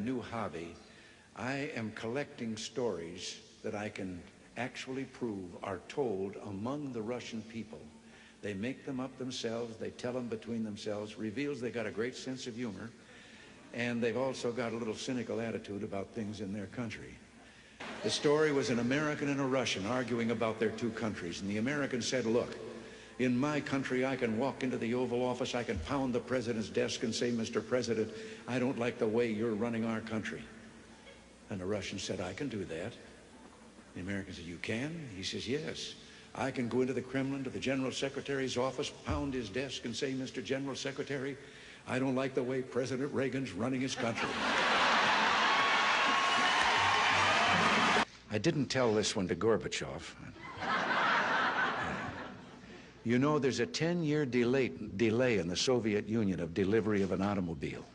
new hobby. I am collecting stories that I can actually prove are told among the Russian people. They make them up themselves, they tell them between themselves, reveals they got a great sense of humor, and they've also got a little cynical attitude about things in their country. The story was an American and a Russian arguing about their two countries, and the American said, look, in my country, I can walk into the Oval Office, I can pound the president's desk and say, Mr. President, I don't like the way you're running our country. And the Russian said, I can do that. The American said, you can? He says, yes. I can go into the Kremlin, to the General Secretary's office, pound his desk and say, Mr. General Secretary, I don't like the way President Reagan's running his country. I didn't tell this one to Gorbachev. You know, there's a 10-year delay in the Soviet Union of delivery of an automobile.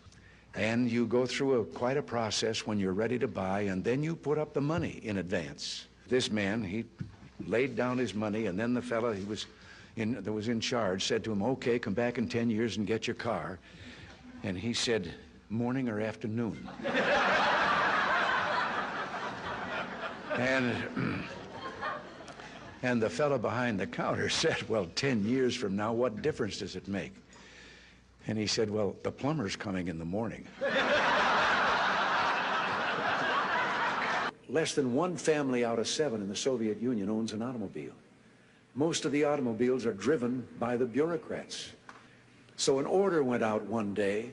And you go through quite a process when you're ready to buy, and then you put up the money in advance. This man, he laid down his money, and then the fellow that was in charge said to him, okay, come back in 10 years and get your car. And he said, morning or afternoon? And the fellow behind the counter said, well, 10 years from now, what difference does it make? And he said, well, the plumber's coming in the morning. Less than 1 family out of 7 in the Soviet Union owns an automobile. Most of the automobiles are driven by the bureaucrats. So an order went out one day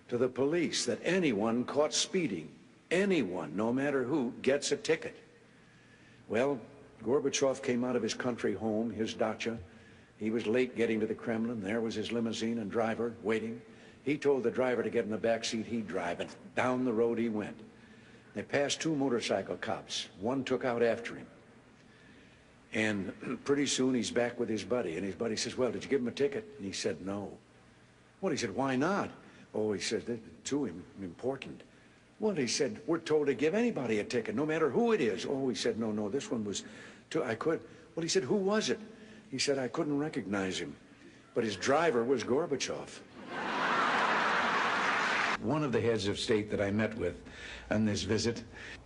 to the police that anyone caught speeding, anyone, no matter who, gets a ticket. Well, Gorbachev came out of his country home, his dacha. He was late getting to the Kremlin. There was his limousine and driver waiting. He told the driver to get in the back seat, he'd drive, and down the road he went. They passed 2 motorcycle cops. One took out after him. And pretty soon he's back with his buddy, and his buddy says, well, did you give him a ticket? And he said, no. Well, he said, why not? Oh, he said, they're too important. Well, he said, we're told to give anybody a ticket, no matter who it is. Oh, he said, no, this one was too, I could. Well, he said, who was it? He said, I couldn't recognize him, but his driver was Gorbachev. One of the heads of state that I met with on this visit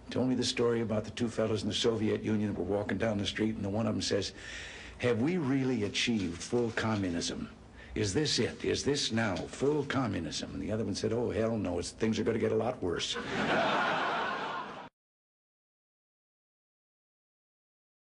told me the story about the 2 fellows in the Soviet Union who were walking down the street, and the one of them says, have we really achieved full communism? Is this it? Is this now full communism? And the other one said, oh, hell no, things are going to get a lot worse.